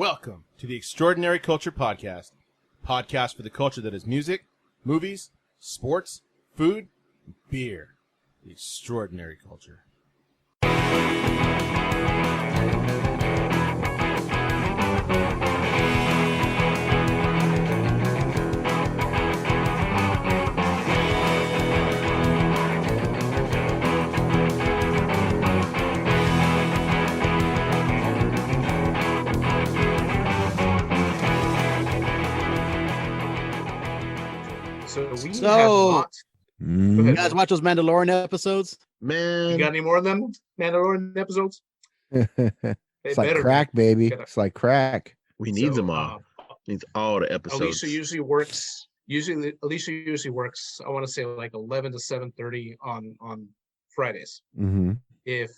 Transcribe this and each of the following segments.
Welcome to the Extraordinary Culture Podcast. Podcast for the culture that is music, movies, sports, food, and beer. The Extraordinary Culture. So you guys watch those Mandalorian episodes? Man, you got any more of them Mandalorian episodes? It's like crack, baby. It's like crack. We need them all. Needs all the episodes. Alicia usually works. Alicia usually works. I want to say like 11 to 7:30 on Fridays. Mm-hmm. If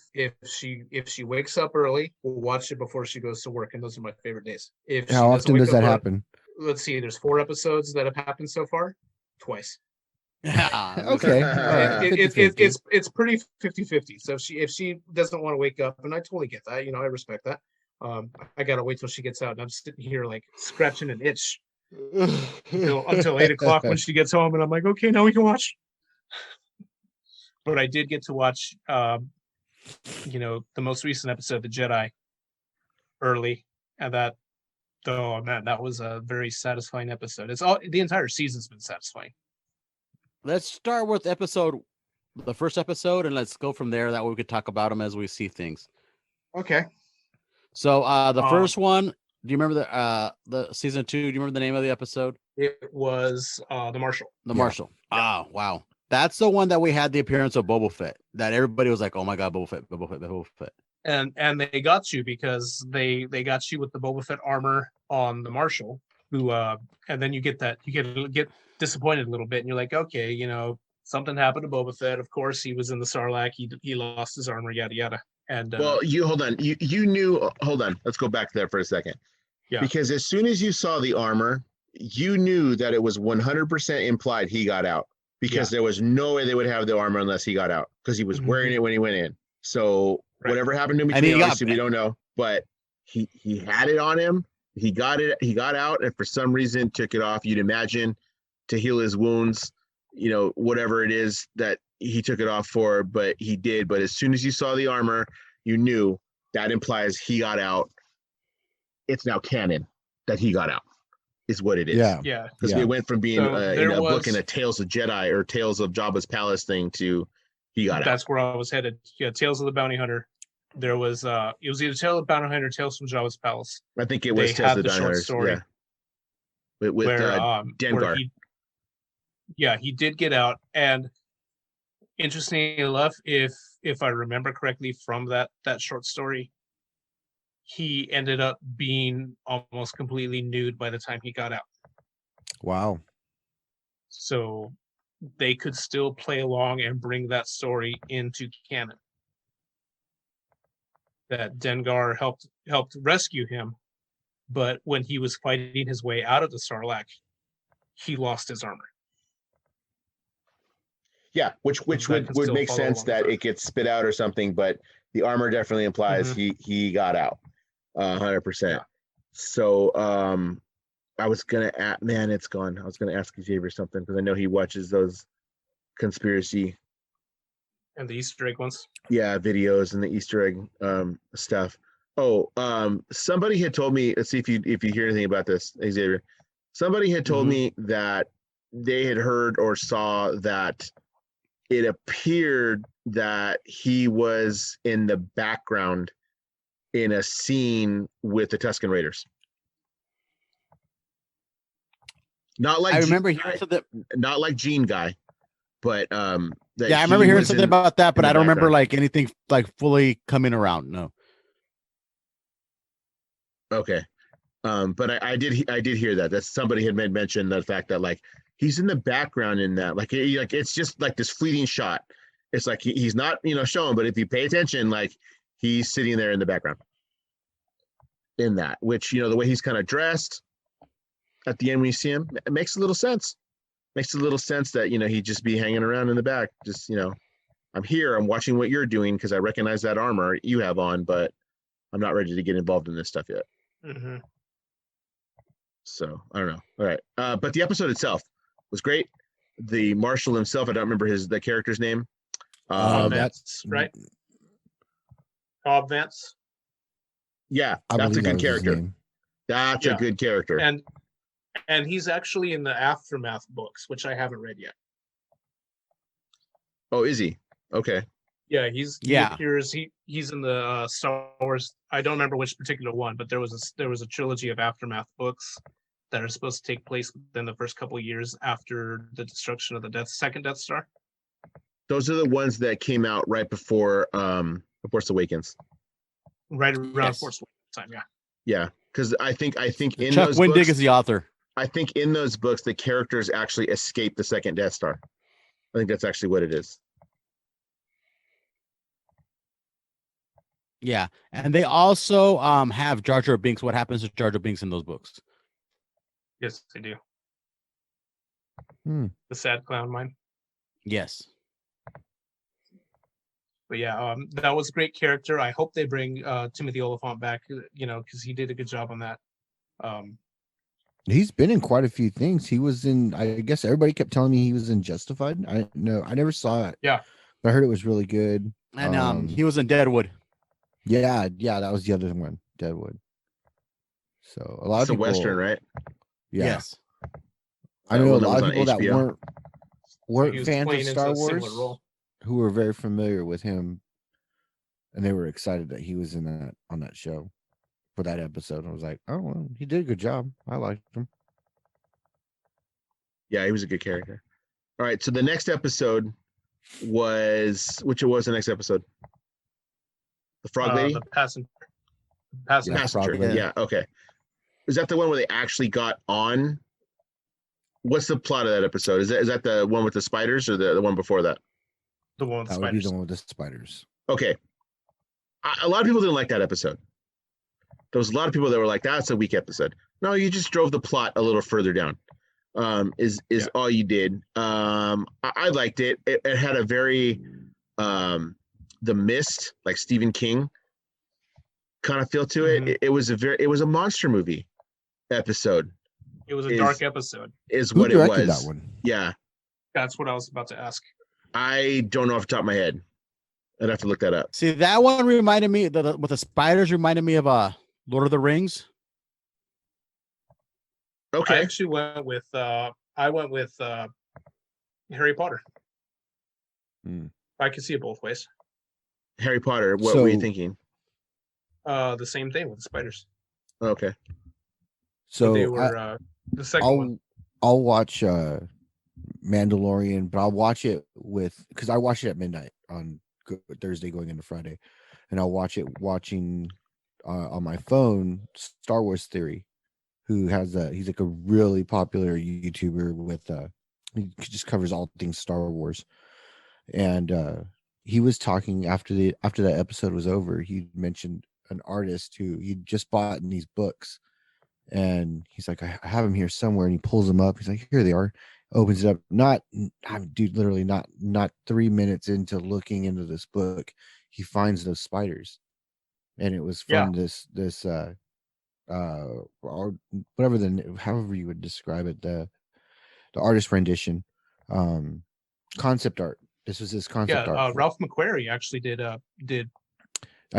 she wakes up early, we'll watch it before she goes to work, and those are my favorite days. How often does that happen? Let's see. There's 4 episodes that have happened so far. Twice. Okay. It's pretty 50-50. So if she doesn't want to wake up, and I totally get that, I respect that. I gotta wait till she gets out, and I'm sitting here like scratching an itch until 8 o'clock when she gets home, and I'm like, okay, now we can watch. But I did get to watch, the most recent episode, The Jedi, early, and that. Oh man, that was a very satisfying episode. The entire season's been satisfying. Let's start with the first episode, and let's go from there. That way we could talk about them as we see things. Okay. So the first one, do you remember the season 2? Do you remember the name of the episode? It was the Marshal. The Marshal. Oh wow, that's the one that we had the appearance of Boba Fett. That everybody was like, "Oh my god, Boba Fett, Boba Fett, Boba Fett." And they got you because they got you with the Boba Fett armor on the Marshal, who and then you get disappointed a little bit, and you're like, okay, something happened to Boba Fett. Of course, he was in the Sarlacc. He lost his armor, yada yada. And well, you hold on. You knew. Hold on. Let's go back there for a second. Yeah. Because as soon as you saw the armor, you knew that it was 100% implied he got out, because there was no way they would have the armor unless he got out, because he was wearing it when he went in. So whatever happened to him between, obviously we don't know, but he had it on him. He got out, and for some reason took it off. You'd imagine to heal his wounds, whatever it is that he took it off for, but he did. But as soon as you saw the armor, you knew that implies he got out. It's now canon that he got out, is what it is. Yeah. Because we went from being in a book in a Tales of Jedi or Tales of Jabba's Palace thing to he got out. That's where I was headed. Yeah, Tales of the Bounty Hunter. There was it was either Tales of the Bounty Hunter or Tales from Jabba's Palace. I think it was Tales of the Bounty Hunter. Yeah. With Dengar. He did get out, and interestingly enough, if I remember correctly from that short story, he ended up being almost completely nude by the time he got out. Wow. So they could still play along and bring that story into canon. That Dengar helped rescue him, but when he was fighting his way out of the Sarlacc, he lost his armor. Yeah, which would make sense that it gets spit out or something, but the armor definitely implies he got out 100%. Yeah. So I was gonna it's gone. I was gonna ask Xavier something, because I know he watches those conspiracy and the Easter egg ones. Yeah, videos and the Easter egg stuff. Somebody had told me, let's see if you hear anything about this, Xavier. Somebody had told me that they had heard or saw that it appeared that he was in the background in a scene with the Tusken Raiders. Not like I remember hearing something. Not like Gene Guy, but I remember hearing something about that, but I don't remember like anything like fully coming around. No. Okay. But I did hear that somebody had mentioned the fact that like he's in the background in that, like it's just like this fleeting shot. It's like he's not shown, but if you pay attention, like he's sitting there in the background in that, which the way he's kind of dressed at the end when you see him, it makes a little sense. Makes a little sense that he'd just be hanging around in the back, just I'm here, I'm watching what you're doing because I recognize that armor you have on, but I'm not ready to get involved in this stuff yet. Mm-hmm. So I don't know. All right. But the episode itself was great. The marshal himself, I don't remember the character's name. Cobb That's Vance, right? Cobb Vance. Yeah, I that's a believe that good was his character. name. That's a good character. And he's actually in the Aftermath books, which I haven't read yet. Oh, is he? Okay. Yeah, he appears. He's in the Star Wars. I don't remember which particular one, but there was a trilogy of Aftermath books that are supposed to take place within the first couple of years after the destruction of the second Death Star. Those are the ones that came out right before Force Awakens. Right around Force Awakens time, yeah. Yeah, because I think in Chuck those Wendig books, is the author. I think in those books the characters actually escape the second Death Star. I think that's actually what it is. Yeah, and they also have Jar Jar Binks. What happens to Jar Jar Binks in those books? Yes, they do. Hmm. The sad clown mine. Yes. But yeah, that was a great character. I hope they bring Timothy Olyphant back, because he did a good job on that. He's been in quite a few things. He was in, I guess everybody kept telling me he was in Justified. I never saw it. Yeah. But I heard it was really good. And he was in Deadwood. Yeah, that was the other one, Deadwood. So a lot of people, Western, right? Yeah. Yes. I know a That lot was of people on that HBO. weren't fans of playing Star into a similar Wars role. who were very familiar with him, and they were excited that he was on that show for that episode. I was like, oh, well, he did a good job. I liked him. Yeah, he was a good character. All right, so the next episode was the next episode? The Frog Lady? The passenger. Passenger. Lady. Yeah, okay. Is that the one where they actually got on? What's the plot of that episode? Is that the one with the spiders or the one before that? The one with That would be the one with the spiders. Okay. A lot of people didn't like that episode. There was a lot of people that were like, that's a weak episode. No, you just drove the plot a little further down. Is all you did. I liked it. It had a very The Mist, like Stephen King kind of feel to it. It was a monster movie episode. It was a dark episode. Is Who what it directed was. that one? Yeah. That's what I was about to ask. I don't know off the top of my head. I'd have to look that up. See, that one reminded me with the spiders reminded me of Lord of the Rings. Okay. I actually went with Harry Potter. I can see it both ways. Harry Potter. What were you thinking? The same thing with the spiders. Okay. So they were the second one. I'll watch Mandalorian, but I'll watch it because I watch it at midnight on Thursday going into Friday, and I'll watching on my phone Star Wars Theory, who he's like a really popular YouTuber with he just covers all things Star Wars, and he was talking after that episode was over. He mentioned an artist who he just bought in these books, and he's like, I have them here somewhere, and he pulls them up. He's like, here they are. Opens it up. Literally not 3 minutes into looking into this book, he finds those spiders, and it was from this or whatever however you would describe it, the artist rendition, concept art. This was his concept art. Ralph McQuarrie actually did. I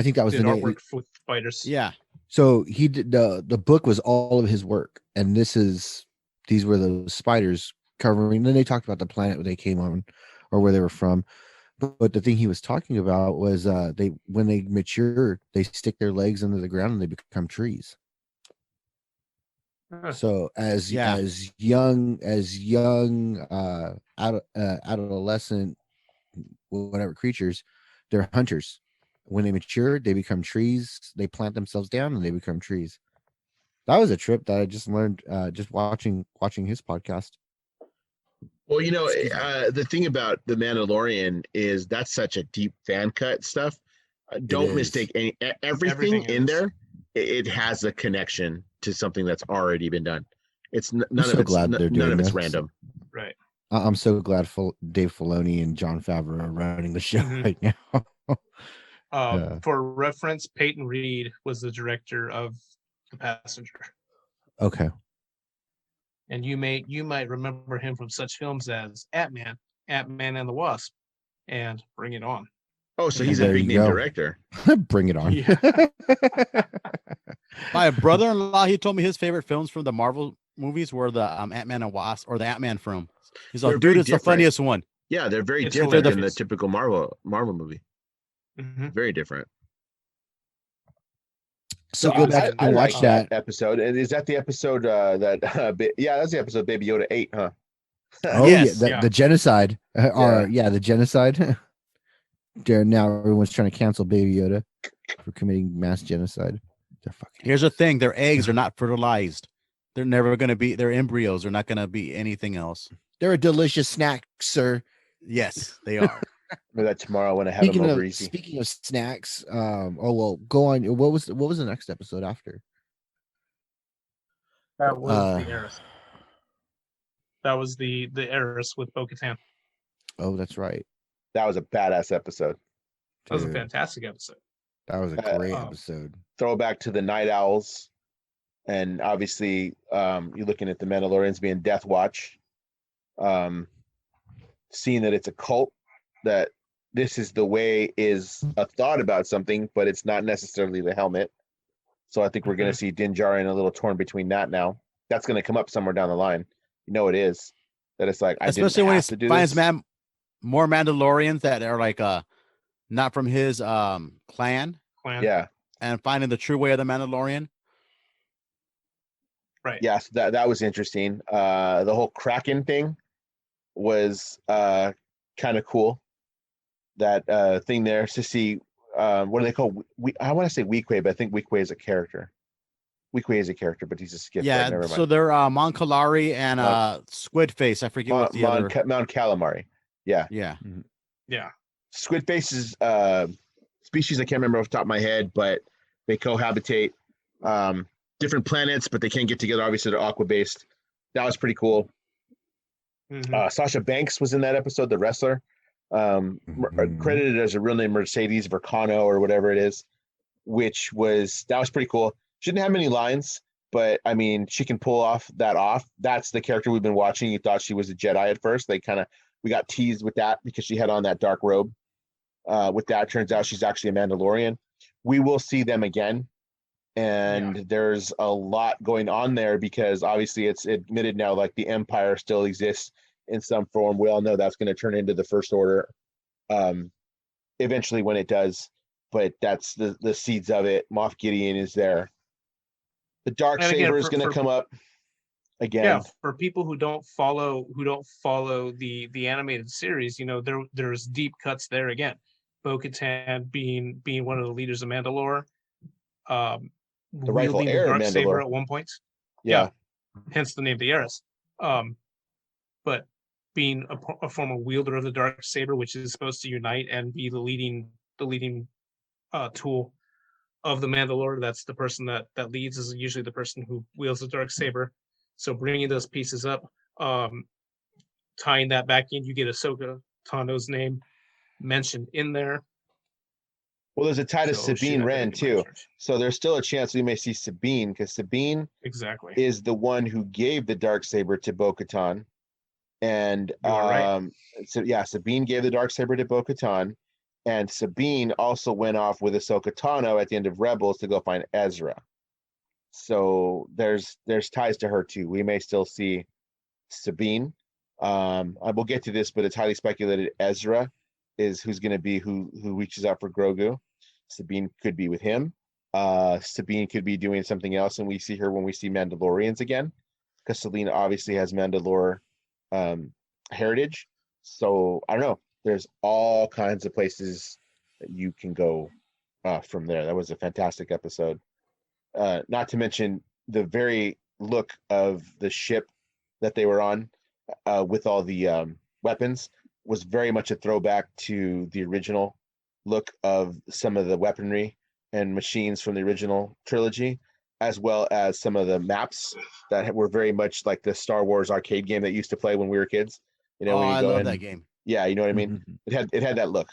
think that was the artwork with spiders. Yeah. So he did the book was all of his work, and these were the spiders covering. Then they talked about the planet where they came on, or where they were from. But the thing he was talking about was when they mature, they stick their legs into the ground and they become trees. So as young adolescent whatever creatures, they're hunters. When they mature, they become trees. They plant themselves down and they become trees. That was a trip that I just learned just watching his podcast. Well, the thing about The Mandalorian is that's such a deep fan cut stuff. Don't mistake everything in there. It has a connection to something that's already been done. It's none of it's random. Right. I'm so glad Dave Filoni and Jon Favreau are running the show right now. For reference, Peyton Reed was the director of The Passenger. Okay. and you might remember him from such films as Ant-Man and the Wasp, and Bring It On. Oh, so And he's a there big you name go. director. Bring it on. Yeah. My brother-in-law, he told me his favorite films from the Marvel movies were the Ant-Man and Wasp or the Ant-Man film. He's They're like, very dude, it's the different. funniest one. Yeah, they're very It's different than the hilarious. typical Marvel movie. Mhm. Very different. So Yeah, go back I and like watch that. episode. And is that the episode yeah, that's the episode Baby Yoda 8, huh? Oh Yes. yeah, Yeah. the genocide. Or Yeah. the genocide. There now everyone's trying to cancel Baby Yoda for committing mass genocide. They're fucking. Here's the thing: their eggs are not fertilized. They're never going to be. Their embryos are not going to be anything else. They're a delicious snack, sir. Yes, they are. Maybe that tomorrow when I have them over easy. Speaking of snacks, oh well, go on. What was the next episode after? That was the Uh, Heiress. That was the Heiress with Bo-Katan. Oh, that's right. That was a badass episode. That was a Dude, fantastic episode. that was a great um, episode. Throwback to the Night Owls. And obviously, you're looking at the Mandalorians being Death Watch. Seeing that it's a cult, that this is the way is a thought about something, but it's not necessarily the helmet. So I think we're going to see Din Djarin a little torn between that now. That's going to come up somewhere down the line. You know it is. That it's like, Especially when to he do finds this. more Mandalorians that are like not from his clan, Yeah. and finding the true way of the Mandalorian. Right. Yes, that was interesting. The whole Kraken thing was kind of cool. That thing there to see what do they call? I want to say Weequay, but I think Weequay is a character. Weequay is a character, but he's a skip. Yeah, Never so mind. they're Mon Calamari and Squid Face. I forget what the other. Mount Calamari. Yeah. Yeah, Yeah. Squid Face is species I can't remember off the top of my head, but they cohabitate. Different planets, but they can't get together. Obviously, they're aqua based. That was pretty cool. Mhm. Sasha Banks was in that episode, the wrestler. Credited as a real name Mercedes Vercano or whatever it is, that was pretty cool. She didn't have many lines, but I mean, she can pull off. That's the character we've been watching. You thought she was a Jedi at first. We got teased with that because she had on that dark robe. With that, turns out she's actually a Mandalorian. We will see them again. And there's a lot going on there because obviously it's admitted now, like the Empire still exists in some form. We all know that's going to turn into the First Order eventually when it does, but that's the seeds of it. Moff Gideon is there. The dark saber is going to come up again. Yeah, for people who don't follow the animated series, there's deep cuts there again. Bo-Katan being one of the leaders of Mandalore, the rightful wielding heir the of dark saber Mandalore at one point. Yeah. Hence the name the Heiress. But being a former wielder of the dark saber, which is supposed to unite and be the leading tool of the Mandalore. That's the person that leads is usually the person who wields the dark saber. So bringing those pieces up, tying that back in, you get Ahsoka Tano's name mentioned in there. Well, there's a tie to So, Sabine shit, I Wren gotta get my too. church. So there's still a chance we may see Sabine because Sabine Exactly. is the one who gave the dark saber to Bo-Katan. And You are right. so yeah, Sabine gave the dark saber to Bo-Katan, and Sabine also went off with Ahsoka Tano at the end of Rebels to go find Ezra. So there's ties to her too. We may still see Sabine. I will get to this, but it's highly speculated Ezra is who's going to be who reaches out for Grogu. Sabine could be with him. Sabine could be doing something else, and we see her when we see Mandalorians again, because Selena obviously has Mandalore heritage. So I don't know. There's all kinds of places that you can go from there. That was a fantastic episode. Not to mention the very look of the ship that they were on with all the weapons was very much a throwback to the original look of some of the weaponry and machines from the original trilogy, as well as some of the maps that were very much like the Star Wars arcade game that used to play when we were kids. When you I go love in, that game. Yeah, you know what I mean? It had that look.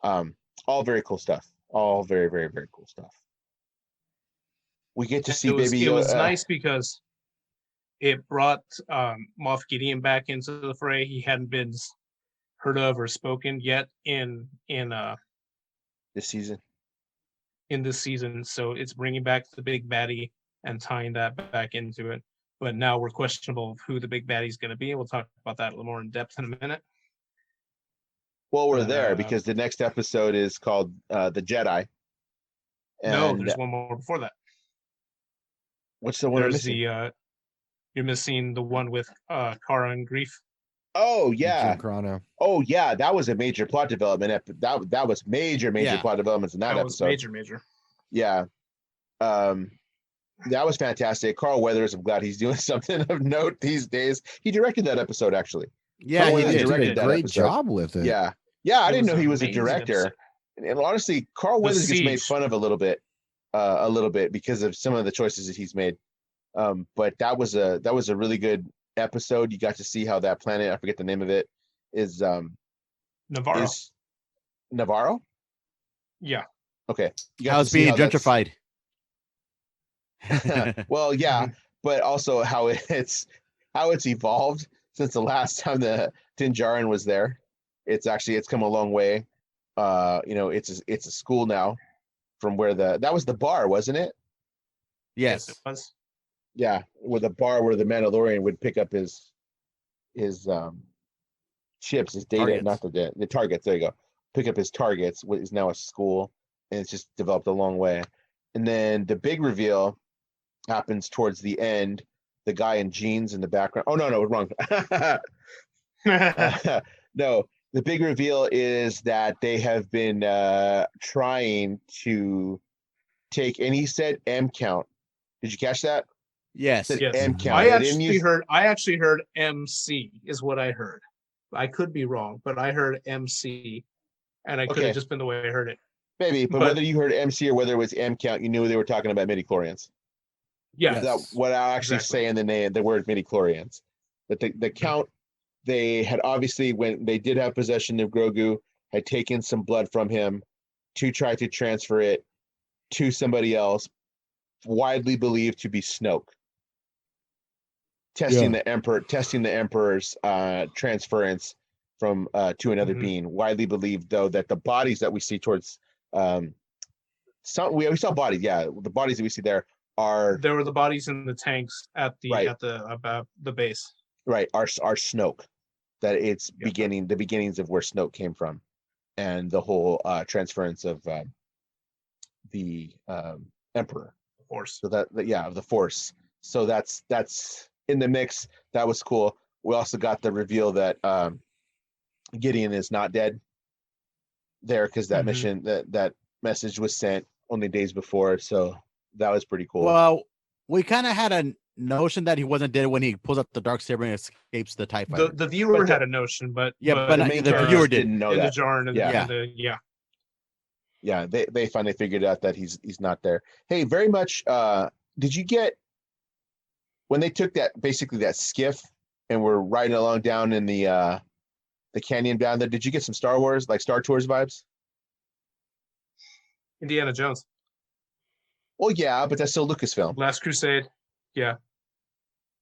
All very cool stuff. All very, very, very cool stuff. We get to see it was baby nice because it brought Moff Gideon back into the fray. He hadn't been heard of or spoken yet in this season. in this season. So it's bringing back the big baddie and tying that back into it. But now we're questionable of who the big baddie is going to be. We'll talk about that a little more in depth in a minute. Well, we're there because the next episode is called The Jedi. No, there's one more before that. What's the one I'm missing? You're missing the one with Cara and Grief. Oh yeah. Jim Carano. Oh yeah, that was a major plot development. That was major plot developments in that episode. Was major. Yeah. That was fantastic. Carl Weathers, I'm glad he's doing something of note these days. He directed that episode actually. Yeah, Carl he Weathers did. directed Did a that great episode. job with it. Yeah. Yeah, I didn't know he was a amazing director. episode. And honestly, Carl The Weathers gets made Siege. fun of a little bit because of some of the choices that he's made. But that was a really good episode. You got to see how that planet, I forget the name of it, is Navarro. is Navarro? Yeah. Okay. You got How to it's see being how that's- gentrified. Well, yeah, Mhm. but also how it's evolved since the last time the Din Djarin was there. It's come a long way. It's a school now from where that was the bar, wasn't it? Yes. It was. Yeah, where the bar where the Mandalorian would pick up his chips, his data, Targets. not the targets. There you go. Pick up his targets. What is now a school, and it's just developed a long way. And then the big reveal happens towards the end. The guy in jeans in the background. Oh no, wrong. No, the big reveal is that they have been trying to take, and he said M count. Did you catch that? Yes. Said Yes. M count. I They didn't actually heard MC is what I heard. I could be wrong, but I heard MC, and I could Okay. have just been the way I heard it. Maybe, but whether you heard MC or whether it was M count, you knew they were talking about midichlorians. Yeah. Yes. That what I actually Exactly. say in the name, the word midichlorians. But the count, they had obviously, when they did have possession of Grogu, had taken some blood from him to try to transfer it to somebody else, widely believed to be Snoke. Testing the Emperor's transference from to another Mhm. being. Widely believed, though, that the bodies that we see towards we saw bodies, yeah. The bodies that we see there are There were the bodies in the tanks at the Right. about the base. right, are Snoke. That it's Yeah. the beginnings of where Snoke came from, and the whole transference of the Emperor. Of course. So that of the Force. So that's in the mix. That was cool. We also got the reveal that Gideon is not dead there, because that Mhm. mission that message was sent only days before. So that was pretty cool. Well, we kind of had a notion that he wasn't dead when he pulls out the dark saber and escapes the TIE fighter. The viewer But the- had a notion, but Yeah, but the not- main the characters viewer didn't. didn't know in the that. jar and Yeah. yeah. They finally figured out that he's not there. Hey, very much. Did you get when they took that skiff and were riding along down in the canyon down there? Did you get some Star Wars, like Star Tours vibes? Indiana Jones, Well, yeah, but that's still Lucasfilm. Last Crusade. Yeah.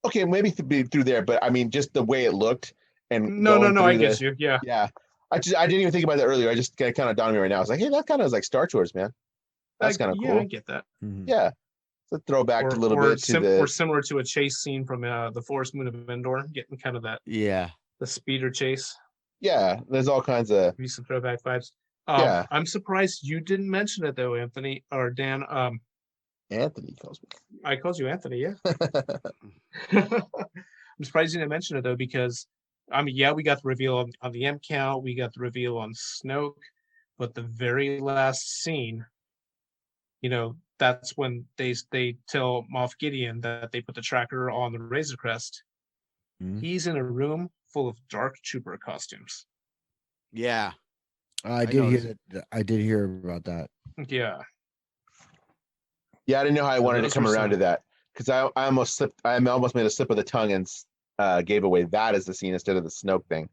Okay, maybe through there, but I mean, just the way it looked and No, going I through get you. Yeah. Yeah, I didn't even think about that earlier. I just kind of dawned on me right now. I was like, hey, that kind of is like Star Tours, man. That's kind of Yeah, I cool. get that. Mhm. Yeah, it's a throwback a little bit to or the similar to a chase scene from the Forest Moon of Endor, getting kind of that Yeah. the speeder chase. yeah. There's all kinds of Maybe some throwback vibes. Yeah. I'm surprised you didn't mention it though, Anthony or Dan. Anthony calls me. I called you Anthony, yeah. I'm surprised you didn't mention it though, because I mean, yeah, we got the reveal on the M count, we got the reveal on Snoke, but the very last scene, that's when they tell Moff Gideon that they put the tracker on the Razor Crest. Mhm. He's in a room full of dark trooper costumes. Yeah. I did hear about that. Yeah. Yeah, I didn't know how I So wanted to those come were around to some- that, because I almost made a slip of the tongue and gave away that as the scene instead of the Snoke thing.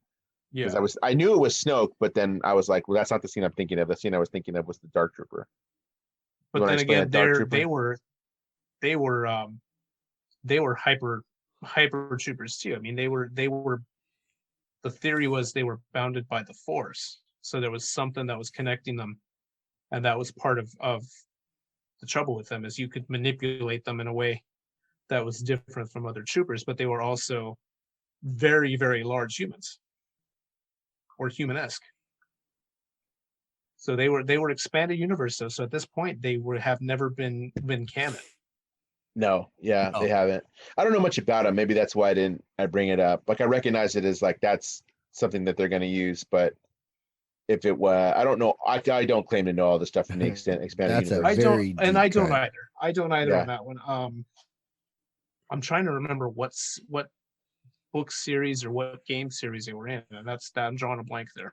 Yeah. Because I knew it was Snoke, but then I was like, well, that's not the scene I'm thinking of. The scene I was thinking of was the Dark Trooper. But wanna then explain again, the Dark Trooper? they were hyper hyper troopers too. I mean, they were. The theory was they were bounded by the Force, so there was something that was connecting them, and that was part of the trouble with them is you could manipulate them in a way that was different from other troopers, but they were also very, very large humans or human-esque. So they were expanded universe though. So at this point, they have never been canon. No, yeah, they haven't. I don't know much about them. Maybe that's why I bring it up. Like I recognize it as like that's something that they're going to use, but if it was, I don't know. I don't claim to know all the stuff from the expanded That's a universe. very I deep don't cut. either. I don't either Yeah. on that one. I'm trying to remember what book series or what game series they were in, and I'm drawing a blank there.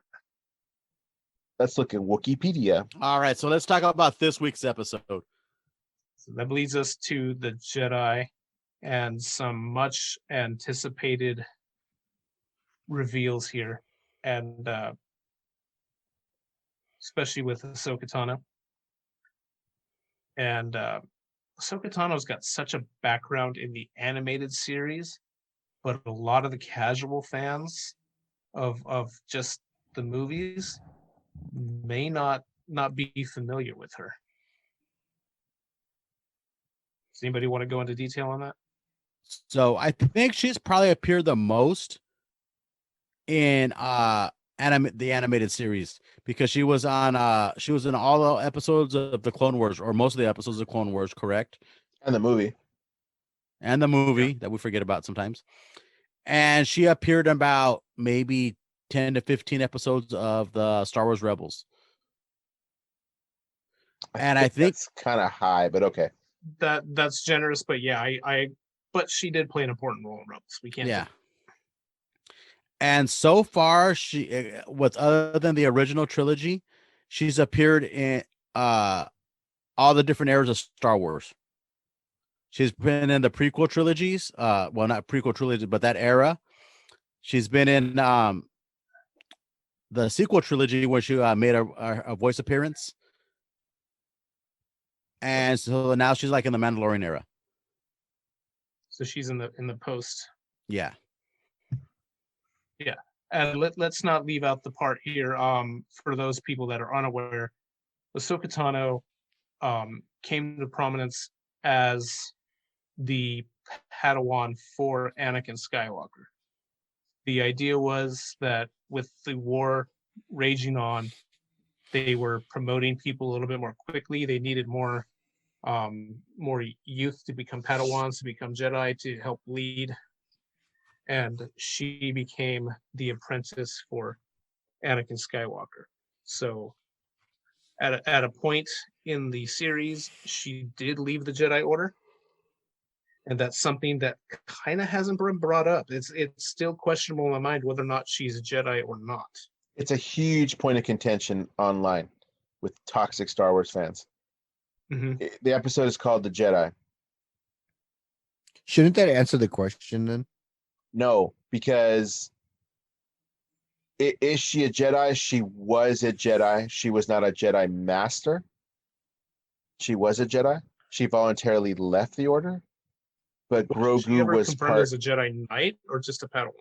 Let's look at Wikipedia. All right, so let's talk about this week's episode. So that leads us to the Jedi and some much anticipated reveals here, and especially with Ahsoka Tano. And Ahsoka Tano's got such a background in the animated series, but a lot of the casual fans of just the movies may not be familiar with her. Does anybody want to go into detail on that? So I think she's probably appeared the most in the animated series because she was in all the episodes of the Clone Wars, or most of the episodes of Clone Wars, correct? And the movie. And the movie that we forget about sometimes. And she appeared in about maybe 10 to 15 episodes of the Star Wars Rebels. I think that's kind of high, but okay. That's generous, but yeah, but she did play an important role in Rebels. We can't. Yeah. And so far, she, with other than the original trilogy, she's appeared in all the different eras of Star Wars. She's been in the prequel trilogies, well, not prequel trilogy, but that era. She's been in the sequel trilogy where she made a voice appearance. And so now she's like in the Mandalorian era. So she's in the post. Yeah. Yeah. And let's not leave out the part here. For those people that are unaware, Ahsoka Tano came to prominence as the Padawan for Anakin Skywalker. The idea was that with the war raging on, they were promoting people a little bit more quickly. They needed more youth to become Padawans, to become Jedi, to help lead. And she became the apprentice for Anakin Skywalker. So at a point in the series, she did leave the Jedi Order. And that's something that kind of hasn't been brought up. It's still questionable in my mind whether or not she's a Jedi or not. It's a huge point of contention online with toxic Star Wars fans. Mm-hmm. The episode is called The Jedi. Shouldn't that answer the question then? No, because is she a Jedi? She was a Jedi. She was not a Jedi Master. She was a Jedi. She voluntarily left the Order. But Grogu was confirmed part as a Jedi Knight or just a Padawan.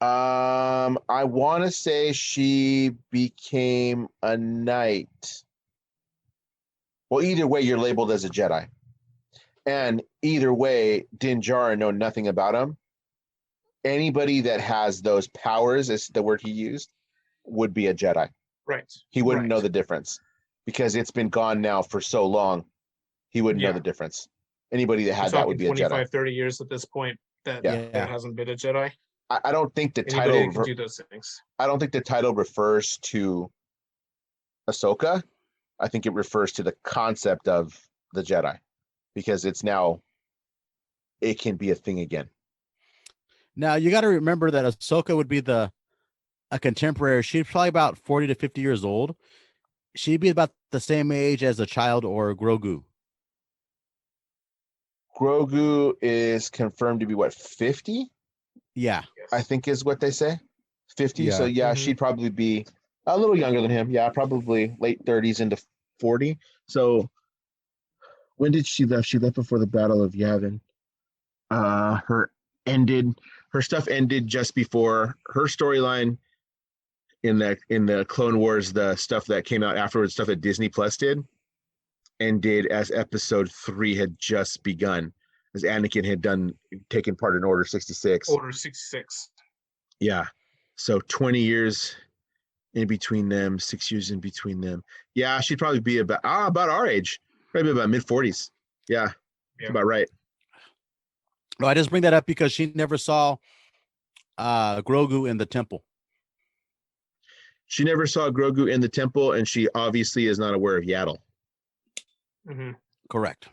I want to say she became a knight. Well, either way, you're labeled as a Jedi. And either way, Din Djarin know nothing about him. Anybody that has those powers, is the word he used, would be a Jedi. Right. He wouldn't know the difference because it's been gone now for so long. He wouldn't know the difference. Anybody that had that would be a Jedi. 25, 30 years at this point that hasn't been a Jedi. I don't think the Anybody title can do those things. I don't think the title refers to Ahsoka. I think it refers to the concept of the Jedi because it's now it can be a thing again. Now you got to remember that Ahsoka would be a contemporary. She's probably about 40 to 50 years old. She'd be about the same age as a child or Grogu. Grogu is confirmed to be what, 50? Yeah. I think is what they say. 50. Yeah. So she'd probably be a little younger than him. Yeah, probably late 30s into 40. So when did she left? She left before the Battle of Yavin. Her ended. Her stuff ended just before her storyline in the Clone Wars, the stuff that came out afterwards, stuff that Disney Plus did, ended as episode 3 had just begun, as Anakin had taken part in Order 66. Order 66. Yeah. So 20 years in between them, 6 years in between them. Yeah, she'd probably be about our age, probably about mid-40s. Yeah, that's about right. No, I just bring that up because she never saw Grogu in the temple. She never saw Grogu in the temple, and she obviously is not aware of Yaddle. Mm-hmm. Correct.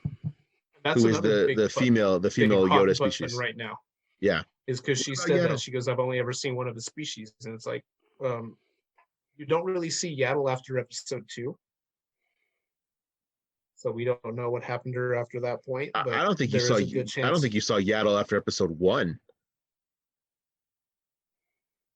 Who is the female Yoda species right now? Yeah, is because she said that. She goes, I've only ever seen one of the species, and it's like, you don't really see Yaddle after episode 2, so we don't know what happened to her after that point. But I don't think you saw. I don't think you saw Yaddle after episode 1.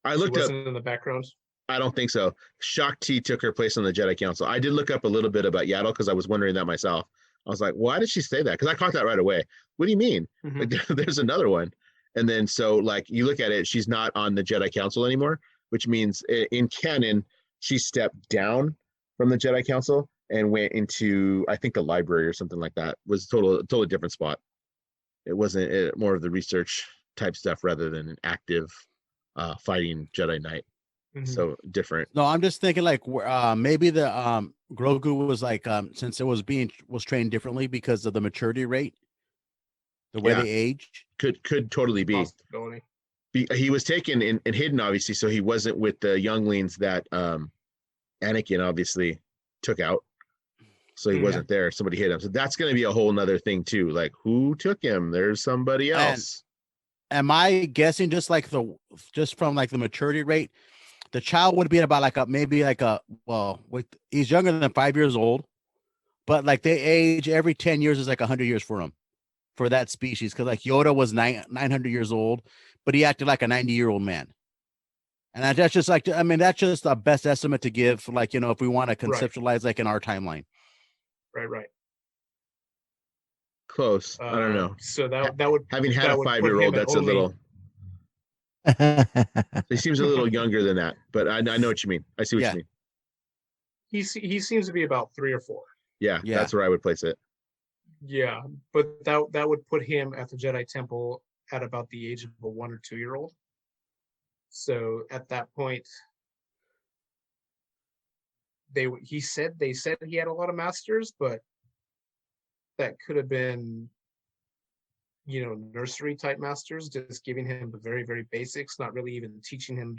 I looked up in the background. I don't think so. Shakti took her place on the Jedi Council. I did look up a little bit about Yaddle because I was wondering that myself. I was like, why did she say that? Because I caught that right away. What do you mean? Mm-hmm. Like, there's another one. And then so like you look at it, she's not on the Jedi Council anymore, which means in canon, she stepped down from the Jedi Council and went into, I think, the library or something like that. It was totally different spot. It wasn't more of the research type stuff rather than an active fighting Jedi Knight. Mm-hmm. So different. No, I'm just thinking like maybe the Grogu was like since it was trained differently because of the maturity rate, the way they age. Could totally be. He was taken and hidden, obviously, so he wasn't with the younglings that Anakin obviously took out. So he wasn't there. Somebody hit him. So that's going to be a whole nother thing too. Like, who took him? There's somebody else. Am I guessing just from like the maturity rate? The child would be about he's younger than 5 years old, but like they age every 10 years is like 100 years for him, for that species. Cause like Yoda was 900 years old, but he acted like a 90-year-old man. And that's just like, I mean, that's just the best estimate to give, like, you know, if we want to conceptualize like in our timeline. Right. Close. I don't know. So that would, having had a 5-year-old, that's a little, he seems a little younger than that, but I know what you mean. I see what you mean. He seems to be about 3 or 4. Yeah, that's where I would place it. Yeah, but that would put him at the Jedi Temple at about the age of a 1 or 2-year-old. So at that point, they said he had a lot of masters, but that could have been, you know, nursery type masters, just giving him the very, very basics, not really even teaching him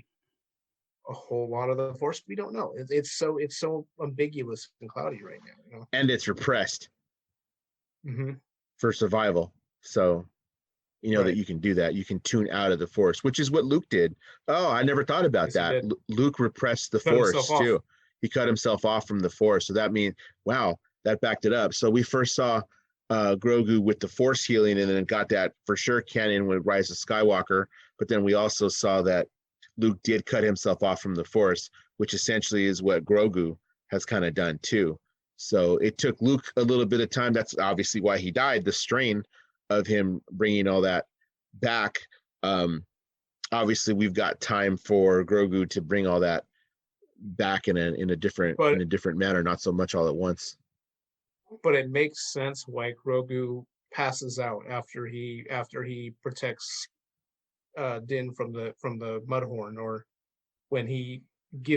a whole lot of the Force. We don't know. It's so ambiguous and cloudy right now, you know? And it's repressed for survival. So you know that you can do that. You can tune out of the Force, which is what Luke did. Oh, I never thought about that. Luke repressed the Force too. He cut himself off from the Force. So that means, wow, that backed it up. So we first saw Grogu with the Force healing, and then got that for sure canon with Rise of Skywalker. But then we also saw that Luke did cut himself off from the Force, which essentially is what Grogu has kind of done too. So it took Luke a little bit of time. That's obviously why he died, the strain of him bringing all that back. Obviously we've got time for Grogu to bring all that back in a different manner, not so much all at once. But it makes sense why Grogu passes out after he protects Din from the Mudhorn, or when he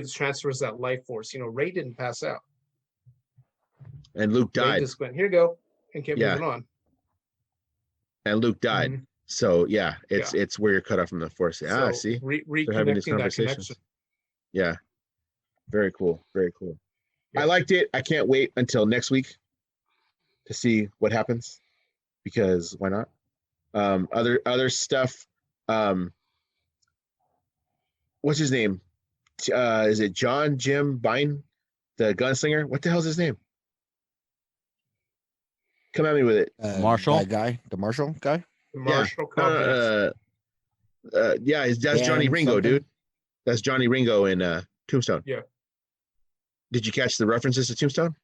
transfers that life force. You know, Rey didn't pass out, and Luke died. Rey just went, here you go, and kept moving on. And Luke died. So it's where you're cut off from the Force. So see, reconnecting that connection. Yeah, very cool. I liked it. I can't wait until next week to see what happens, because why not? Other stuff. What's his name? Is it Jim Bine, the gunslinger? What the hell's his name? Come at me with it. Marshall guy, the Marshall guy. The Marshall. That's Johnny Ringo, something. Dude. That's Johnny Ringo in Tombstone. Yeah. Did you catch the references to Tombstone?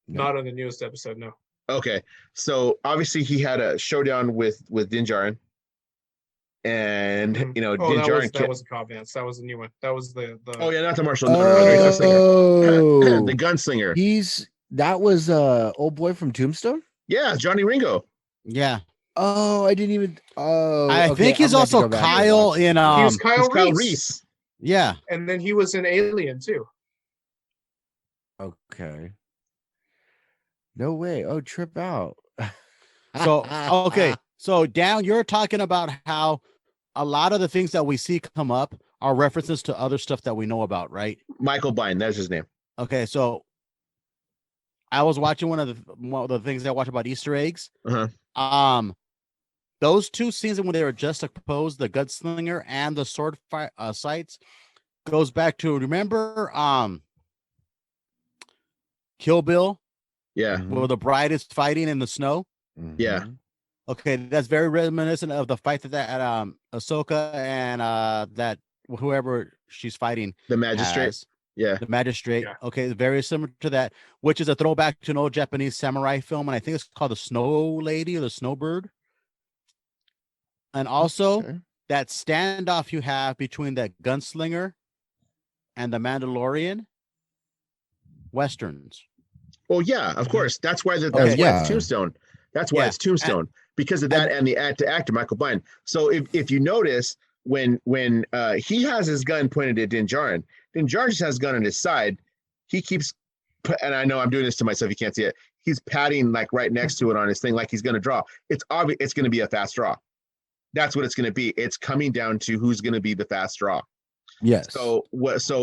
No. Not on the newest episode, no. Okay, so obviously he had a showdown with Din Djarin, and Mhm. Din Djarin. That was a Cobb Vance. That was a new one. That was the Oh yeah, not the marshal. No, the gunslinger. Oh, The gunslinger. That was old boy from Tombstone. Yeah, Johnny Ringo. Yeah. Oh, I didn't even. Oh, I okay, think he's I'm gonna have to also go back and Kyle watch in he was He's Kyle Reese. Reese. yeah. And then he was in Alien too. Okay. No way. Oh, trip out. So okay. So down, you're talking about how a lot of the things that we see come up are references to other stuff that we know about, right? Michael Biehn, that's his name. Okay, so I was watching one of the things I watch about Easter eggs. Uh-huh. Those two scenes when they were juxtaposed, the gunslinger and the sword sights, goes back to, remember Kill Bill, Yeah. where the bride is fighting in the snow? Yeah. Okay, that's very reminiscent of the fight that Ahsoka and that whoever she's fighting, The magistrate. has. Yeah. The magistrate. Yeah. Okay, very similar to that, which is a throwback to an old Japanese samurai film, and I think it's called The Snow Lady or The Snowbird. And also Okay. that standoff you have between that gunslinger and the Mandalorian westerns. Oh yeah, of course. That's why Okay. why Yeah. it's Tombstone. That's why Yeah. it's Tombstone, because of that and the actor Michael Biehn. So if you notice when he has his gun pointed at Din Djarin just has his gun on his side. He keeps, and I know I'm doing this to myself. You can't see it. He's patting like right next to it on his thing, like he's going to draw. It's obvious. It's going to be a fast draw. That's what it's going to be. It's coming down to who's going to be the fast draw. Yes. So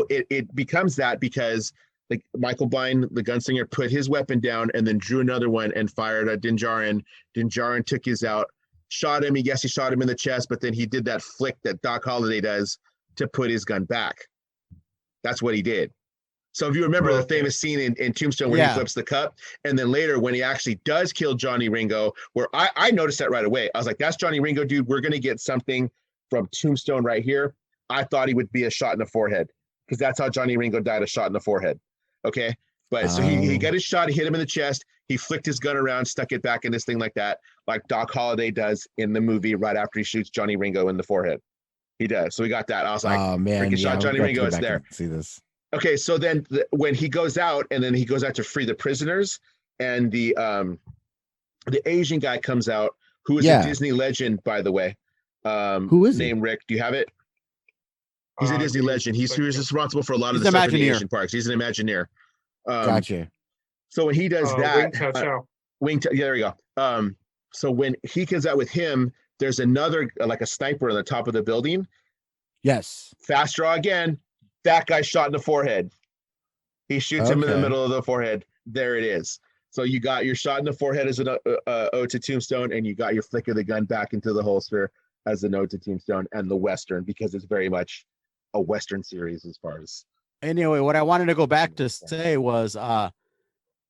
it becomes that because like Michael Biehn, the gunslinger, put his weapon down and then drew another one and fired at Din Djarin. Din Djarin took his out, shot him. He shot him in the chest, but then he did that flick that Doc Holliday does to put his gun back. That's what he did. So if you remember the famous scene in Tombstone where he flips the cup, and then later when he actually does kill Johnny Ringo, where I noticed that right away. I was like, that's Johnny Ringo, dude. We're going to get something from Tombstone right here. I thought he would be a shot in the forehead because that's how Johnny Ringo died, a shot in the forehead. Okay. But so he got his shot, he hit him in the chest. He flicked his gun around, stuck it back in this thing like that, like Doc Holliday does in the movie right after he shoots Johnny Ringo in the forehead. He does. So we got that. I was like, oh man, freaking shot Johnny Ringo is there. See this. Okay, so then when he goes out and then he goes out to free the prisoners, and the Asian guy comes out, who is a Disney legend, by the way. Who is named Rick? Do you have it? He's a Disney legend. He was responsible for a lot of the stuff in the Asian parks. He's an Imagineer. Gotcha. So when he does that, Wing Chao. yeah, there we go. So when he comes out with him, there's another like a sniper on the top of the building. Yes. Fast draw again. That guy shot in the forehead. He shoots him in the middle of the forehead. There it is. So you got your shot in the forehead as an ode to Tombstone, and you got your flick of the gun back into the holster as an ode to Tombstone and the Western, because it's very much a Western series as far as. Anyway, what I wanted to go back to say was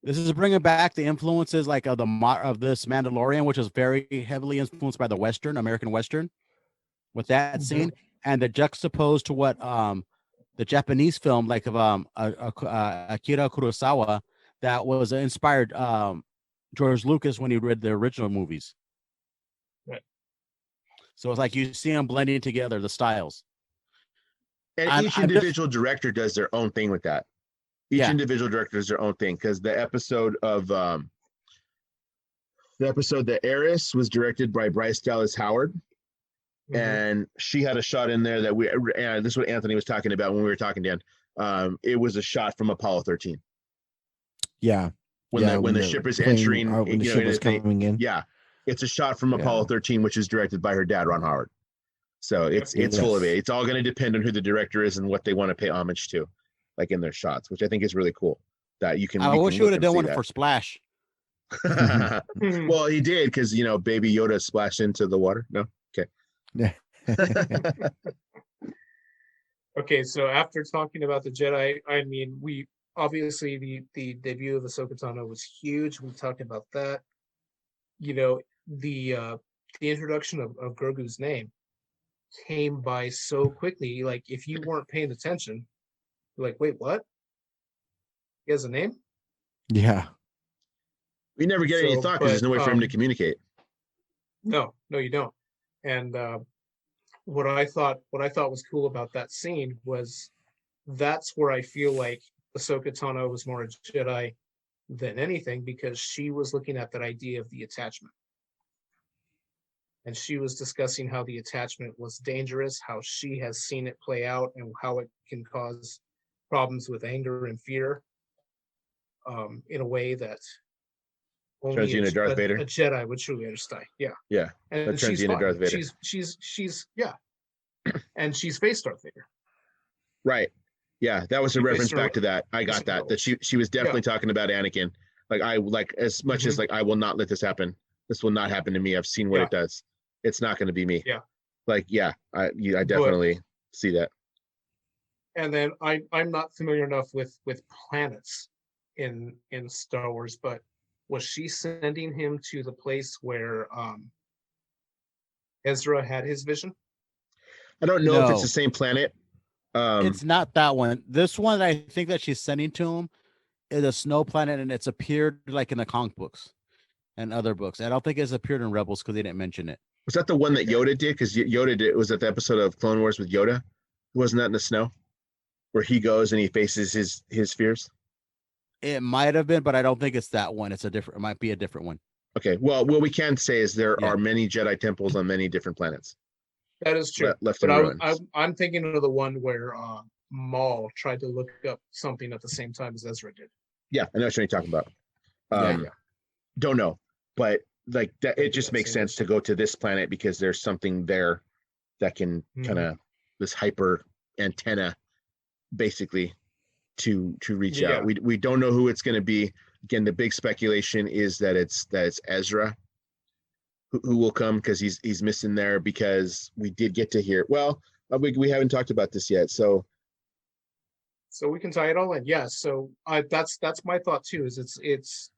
this is bringing back the influences like of this Mandalorian, which is very heavily influenced by the Western, American Western, with that scene, and the juxtaposed to what the Japanese film like of Akira Kurosawa that was inspired George Lucas when he read the original movies. Right. So it's like you see them blending together, the styles. And each individual director does their own thing with that. Each individual director does their own thing, because the episode The Heiress was directed by Bryce Dallas Howard. Mm-hmm. And she had a shot in there that this is what Anthony was talking about when we were talking, Dan. It was a shot from Apollo 13. Yeah. When the ship is entering, when the ship is coming in. Yeah. It's a shot from Apollo 13, which is directed by her dad, Ron Howard. So it's full of it. It's all going to depend on who the director is and what they want to pay homage to, like in their shots, which I think is really cool. That you can. I wish you would have done one for Splash. Well, he did, because Baby Yoda splashed into the water. No, okay. Yeah. Okay, so after talking about the Jedi, I mean, we obviously the debut of Ahsoka Tano was huge. We talked about that. The introduction of Grogu's name came by so quickly. Like, if you weren't paying attention, you're like, wait, what? He has a name? Yeah. We never get any So, thought because there's no way for him to communicate. No, you don't. And what I thought was cool about that scene was that's where I feel like Ahsoka Tano was more a Jedi than anything, because she was looking at that idea of the attachment. And she was discussing how the attachment was dangerous, how she has seen it play out, and how it can cause problems with anger and fear in a way that only Turns you into Darth Vader. a Jedi would truly understand. Yeah. Yeah. And That turns she's you into fine. Darth Vader. She's yeah. And she's faced Darth Vader. Right. Yeah, that was a She reference faced her- back to that. I got that. That she was definitely talking about Anakin. Like I like as much as like I will not let this happen. This will not happen to me. I've seen what it does. It's not going to be me. Yeah. Like I definitely see that. And then I'm not familiar enough with planets in Star Wars, but was she sending him to the place where Ezra had his vision? I don't know if it's No. the same planet. It's not that one. This one I think that she's sending to him is a snow planet, and it's appeared like in the comic books and other books. I don't think it's appeared in Rebels because they didn't mention it. Was that the one that Yoda did? Because Yoda did. Was that the episode of Clone Wars with Yoda? Wasn't that in the snow, where he goes and he faces his fears? It might have been, but I don't think it's that one. It's a different. It might be a different one. Okay. Well, what we can say is there Yeah. are many Jedi temples on many different planets. That is true. Left But in ruins. I'm thinking of the one where Maul tried to look up something at the same time as Ezra did. Yeah, I know what you're talking about. Yeah. Don't know, but like that, it just Yeah, makes same sense to go to this planet because there's something there that can kind of this hyper antenna, basically, to reach Yeah. out. We don't know who it's going to be. Again, the big speculation is that it's Ezra who will come, because he's missing there, because we did get to hear. Well, we haven't talked about this yet, so So we can tie it all in. Yeah. So that's my thought too. Is it's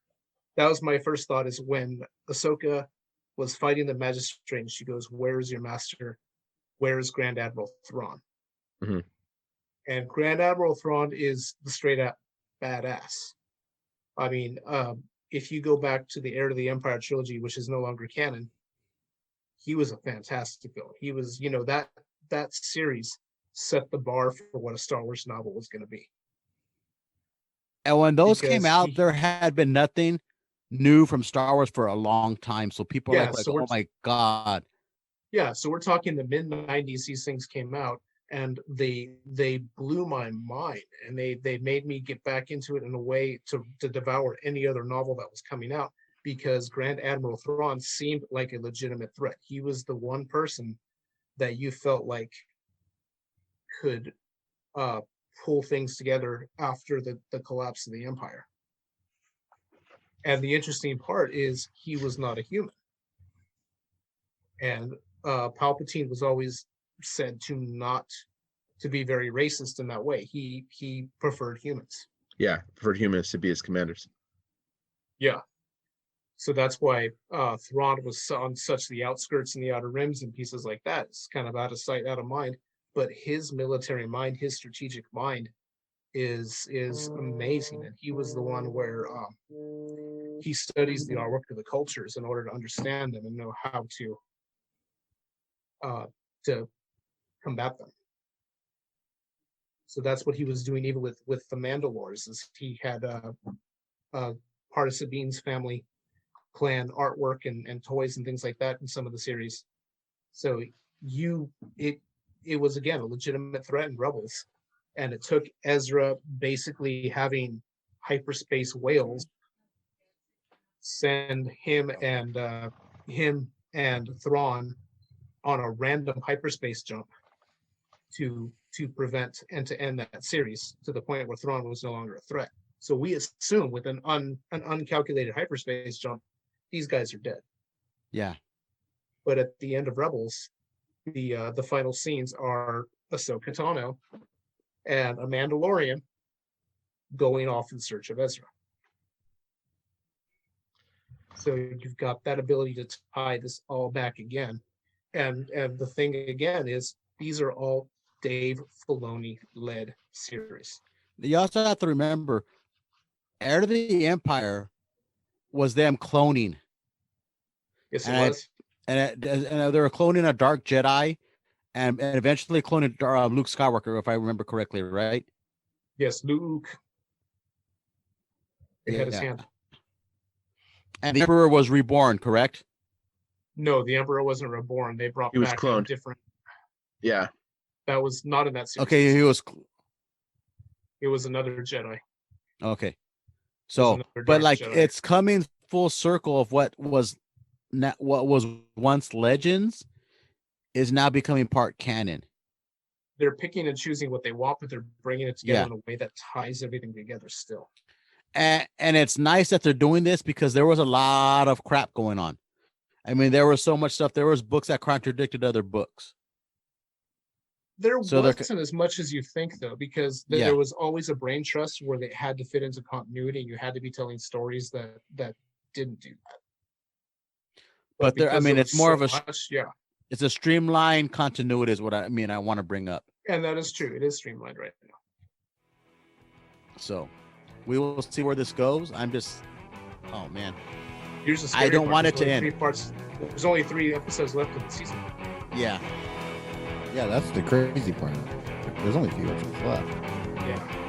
that was my first thought, is when Ahsoka was fighting the magistrate and she goes, "Where is your master? Where is Grand Admiral Thrawn?" Mhm. And Grand Admiral Thrawn is the straight up badass. I mean, if you go back to the Heir to the Empire trilogy, which is no longer canon, he was a fantastic villain. He was, that series set the bar for what a Star Wars novel was going to be. And when those Because came out, there had been nothing new from Star Wars for a long time. So people are Yeah, like, so we're- oh my God. Yeah, so we're talking the mid 90s. These things came out, and they blew my mind, and they made me get back into it in a way to devour any other novel that was coming out, because Grand Admiral Thrawn seemed like a legitimate threat. He was the one person that you felt like could pull things together after the collapse of the Empire. And the interesting part is he was not a human. And Palpatine was always said to be very racist in that way. He preferred humans. yeah, preferred humans to be his commanders. Yeah. So that's why Thrawn was on such the outskirts and the outer rims and pieces like that. It's kind of out of sight, out of mind. But his military mind, his strategic mind, is amazing. And he was the one where he studies the artwork of the cultures in order to understand them and know how to combat them. So that's what he was doing even with the Mandalores, is he had part of Sabine's family clan artwork and toys and things like that in some of the series. So it was, again, a legitimate threat in Rebels. And it took Ezra basically having hyperspace whales send him and Thrawn on a random hyperspace jump to prevent and to end that series, to the point where Thrawn was no longer a threat. So we assume with an uncalculated hyperspace jump, these guys are dead. Yeah. But at the end of Rebels, the final scenes are Ahsoka Tano and a Mandalorian going off in search of Ezra. So you've got that ability to tie this all back again. And the thing again is, these are all Dave Filoni led series. You also have to remember, Heir to the Empire was them cloning, Yes, it And I- was. and they were cloning a Dark Jedi, and eventually cloning Luke Skywalker, if I remember correctly, right? Yes, Luke. They had his Yeah. hand. And the Emperor was reborn, correct? No, the Emperor wasn't reborn. They brought He was back a cloned. different. Yeah. That was not in that series. Okay, he was It was another Jedi. okay. So, another but Dark like Jedi. it's coming full circle of what was once legends is now becoming part canon. They're picking and choosing what they want, but they're bringing it together in a way that ties everything together still. And it's nice that they're doing this because there was a lot of crap going on. I mean, there was so much stuff. There was books that contradicted other books. There So they're- wasn't as much as you think, though, because Yeah. there was always a brain trust where they had to fit into continuity. You had to be telling stories that didn't do that. But there, I because mean, there it's was more so of a much, yeah, it's a streamlined continuity is what I mean. I want to bring up. and that is true. It is streamlined right now. So we will see where this goes. Oh man, Here's the I scary don't part. want it There's to only end. 3 parts. There's only 3 episodes left of the season. yeah. Yeah, that's the crazy part. There's only a few episodes left. Yeah.